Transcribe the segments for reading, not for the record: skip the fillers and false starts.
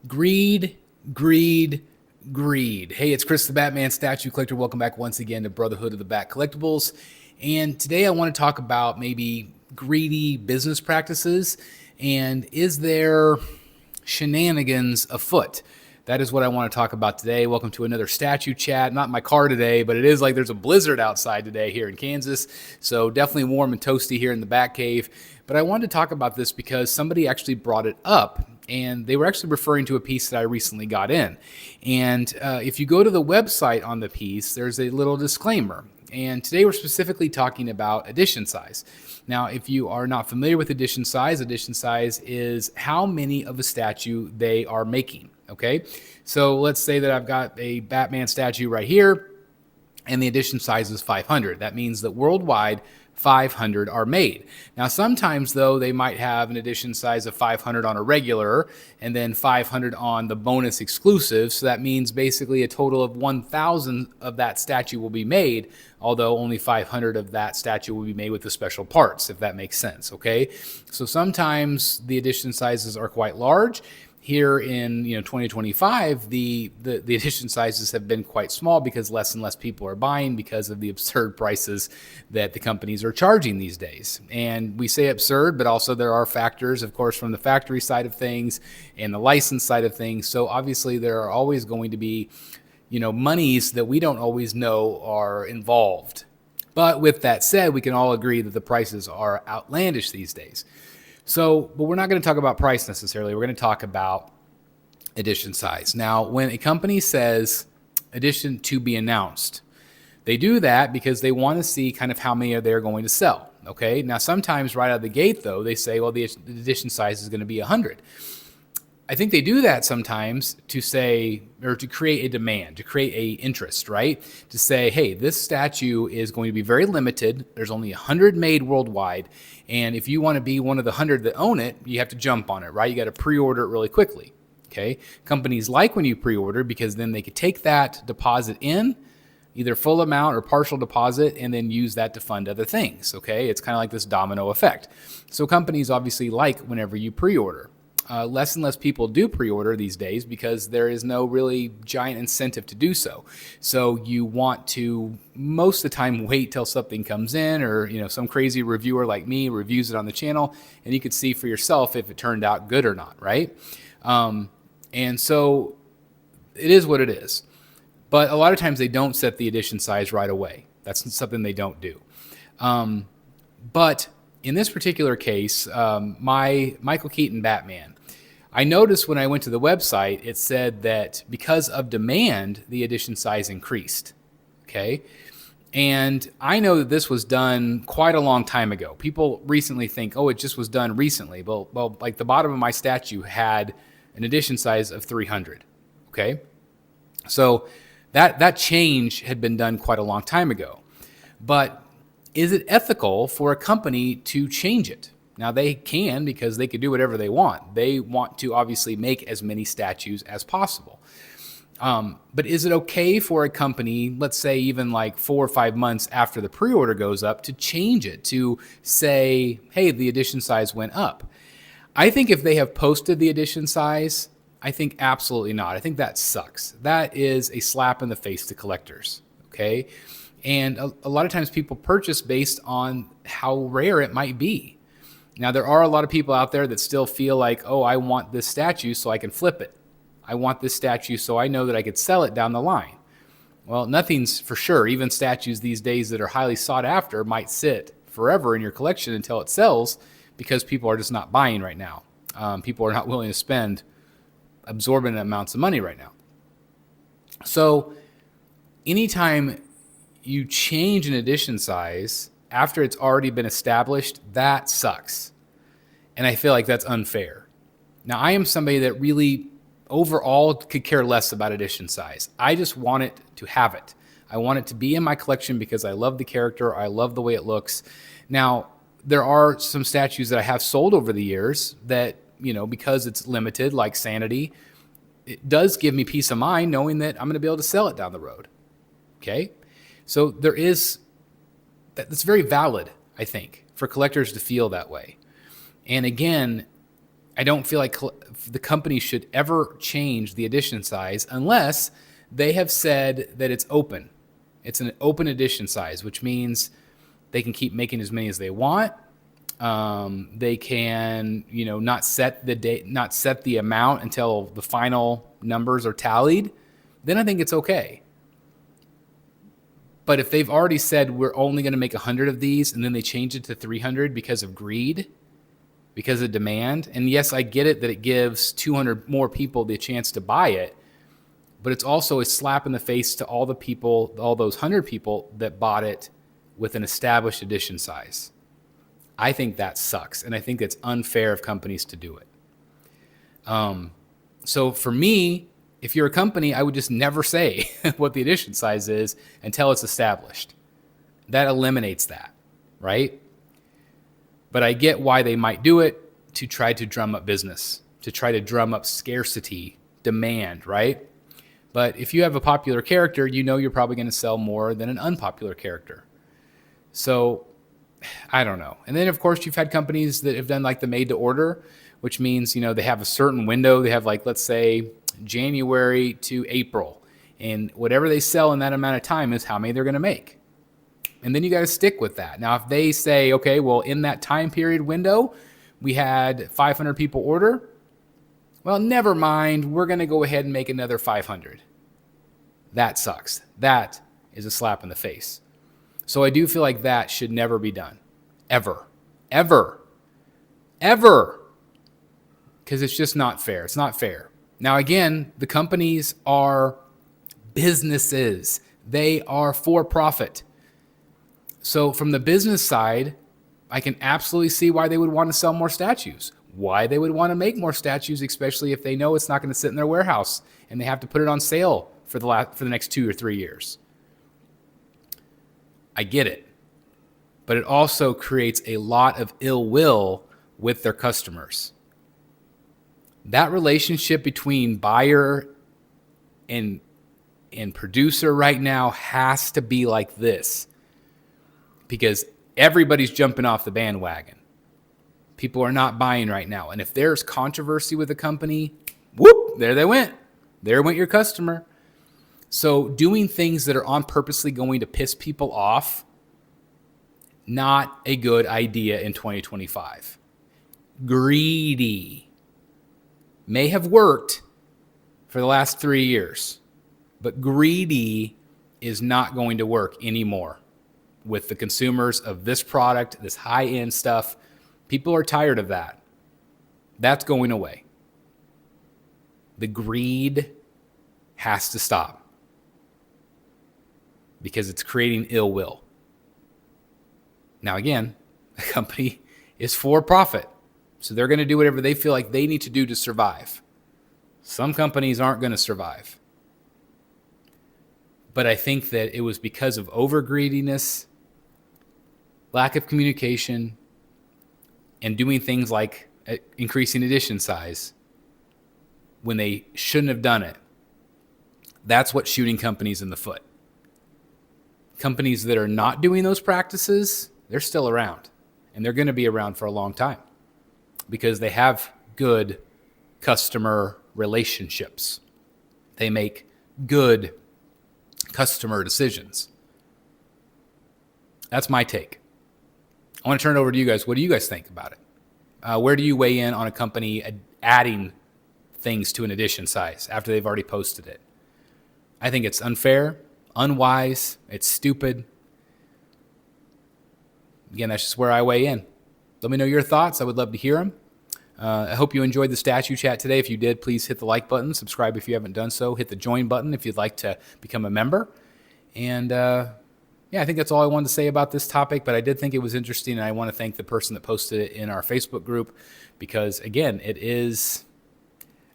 Greed, greed, greed. Hey, it's Chris the Batman Statue Collector. Welcome back once again to Brotherhood of the Bat Collectibles. And today I want to talk about maybe greedy business practices and is there shenanigans afoot? That is what I want to talk about today. Welcome to another statue chat. Not in my car today, but it is like there's a blizzard outside today here in Kansas. So definitely warm and toasty here in the Bat Cave. But I wanted to talk about this because somebody actually brought it up. And they were actually referring to a piece that I recently got in. And if you go to the website on the piece, there's a little disclaimer. And today we're specifically talking about edition size. Now, if you are not familiar with edition size is how many of a statue they are making. Okay, so let's say that I've got a Batman statue right here, and the edition size is 500. That means that worldwide, 500 are made. Now, sometimes, though, they might have an edition size of 500 on a regular and then 500 on the bonus exclusive. So that means basically a total of 1,000 of that statue will be made, although only 500 of that statue will be made with the special parts, if that makes sense, okay? So sometimes the edition sizes are quite large. Here in 2025, the edition sizes have been quite small because less and less people are buying because of the absurd prices that the companies are charging these days. And we say absurd, but also there are factors, of course, from the factory side of things and the license side of things. So obviously there are always going to be, monies that we don't always know are involved. But with that said, we can all agree that the prices are outlandish these days. But we're not going to talk about price necessarily. We're going to talk about edition size. Now, when a company says edition to be announced, they do that because they want to see kind of how many they're going to sell. Okay. Now, sometimes right out of the gate, though, they say, well, the edition size is going to be 100. I think they do that sometimes to say, or to create a demand, to create a interest, right? To say, hey, this statue is going to be very limited. There's only 100 made worldwide. And if you want to be one of the 100 that own it, you have to jump on it, right? You got to pre-order it really quickly, okay? Companies like when you pre-order because then they could take that deposit in, either full amount or partial deposit, and then use that to fund other things, okay? It's kind of like this domino effect. So companies obviously like whenever you pre-order. Less and less people do pre-order these days because there is no really giant incentive to do so. So you want to most of the time wait till something comes in, or some crazy reviewer like me reviews it on the channel, and you could see for yourself if it turned out good or not, right? And so it is what it is. But a lot of times they don't set the edition size right away. That's something they don't do. But in this particular case, my Michael Keaton Batman, I noticed when I went to the website, it said that because of demand, the edition size increased, okay? And I know that this was done quite a long time ago. People recently think, oh, it just was done recently. Well, like the bottom of my statue had an edition size of 300, okay? So that change had been done quite a long time ago. But is it ethical for a company to change it? Now, they can because they could do whatever they want. They want to obviously make as many statues as possible. But is it okay for a company, let's say even like 4 or 5 months after the pre-order goes up, to change it, to say, hey, the edition size went up? I think if they have posted the edition size, I think absolutely not. I think that sucks. That is a slap in the face to collectors, okay? And a lot of times people purchase based on how rare it might be. Now, there are a lot of people out there that still feel like, oh, I want this statue so I can flip it. I want this statue so I know that I could sell it down the line. Well, nothing's for sure. Even statues these days that are highly sought after might sit forever in your collection until it sells because people are just not buying right now. People are not willing to spend absorbent amounts of money right now. So anytime you change an edition size after it's already been established, that sucks. And I feel like that's unfair. Now, I am somebody that really overall could care less about edition size. I just want it to have it. I want it to be in my collection because I love the character. I love the way it looks. Now, there are some statues that I have sold over the years that, because it's limited, like Sanity, it does give me peace of mind knowing that I'm going to be able to sell it down the road. Okay? So that's very valid, I think, for collectors to feel that way. And again, I don't feel like the company should ever change the edition size unless they have said that it's open. It's an open edition size, which means they can keep making as many as they want. They can, not set the date, not set the amount until the final numbers are tallied. Then I think it's okay. But if they've already said we're only going to make 100 of these and then they change it to 300 because of greed, because of demand, and yes, I get it that it gives 200 more people the chance to buy it, but it's also a slap in the face to all the people, all those 100 people that bought it with an established edition size. I think that sucks, and I think it's unfair of companies to do it. So for me, if you're a company, I would just never say what the edition size is until it's established. That eliminates that, right? But I get why they might do it, to try to drum up business, to try to drum up scarcity, demand, right? But if you have a popular character, you're probably going to sell more than an unpopular character. So I don't know. And then, of course, you've had companies that have done like the made to order, which means, they have a certain window. They have like, let's say, January to April. And whatever they sell in that amount of time is how many they're going to make. And then you got to stick with that. Now, if they say, okay, well, in that time period window, we had 500 people order. Well, never mind. We're going to go ahead and make another 500. That sucks. That is a slap in the face. So I do feel like that should never be done. Ever. Ever. Ever. Because it's just not fair. It's not fair. Now, again, the companies are businesses. They are for profit. So from the business side, I can absolutely see why they would want to sell more statues, why they would want to make more statues, especially if they know it's not going to sit in their warehouse and they have to put it on sale for the next 2 or 3 years. I get it. But it also creates a lot of ill will with their customers. That relationship between buyer and producer right now has to be like this, because everybody's jumping off the bandwagon. People are not buying right now. And if there's controversy with a company, whoop, there they went. There went your customer. So doing things that are on purposely going to piss people off, not a good idea in 2025. Greedy. May have worked for the last 3 years, but greedy is not going to work anymore with the consumers of this product, this high-end stuff. People are tired of that. That's going away. The greed has to stop because it's creating ill will. Now, again, the company is for profit, so they're going to do whatever they feel like they need to do to survive. Some companies aren't going to survive. But I think that it was because of overgreediness, lack of communication, and doing things like increasing edition size when they shouldn't have done it. That's what's shooting companies in the foot. Companies that are not doing those practices, they're still around. And they're going to be around for a long time because they have good customer relationships. They make good customer decisions. That's my take. I want to turn it over to you guys. What do you guys think about it? Where do you weigh in on a company adding things to an edition size after they've already posted it? I think it's unfair, unwise, it's stupid. Again, that's just where I weigh in. Let me know your thoughts. I would love to hear them. I hope you enjoyed the statue chat today. If you did, please hit the like button. Subscribe if you haven't done so. Hit the join button if you'd like to become a member. And I think that's all I wanted to say about this topic, but I did think it was interesting, and I want to thank the person that posted it in our Facebook group because, again, it is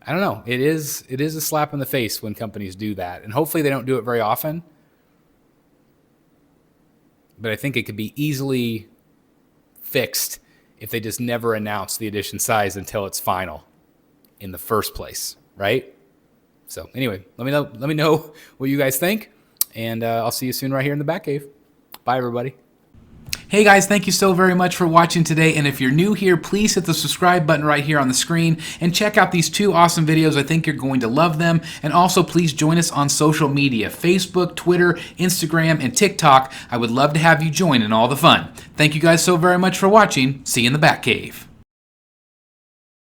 a slap in the face when companies do that. And hopefully they don't do it very often. But I think it could be easily fixed if they just never announce the edition size until it's final in the first place, right? So anyway, let me know what you guys think, and I'll see you soon right here in the Batcave. Bye, everybody. Hey guys, thank you so very much for watching today, and if you're new here, please hit the subscribe button right here on the screen and check out these two awesome videos. I think you're going to love them. And also please join us on social media, Facebook, Twitter, Instagram, and TikTok. I would love to have you join in all the fun. Thank you guys so very much for watching. See you in the Batcave.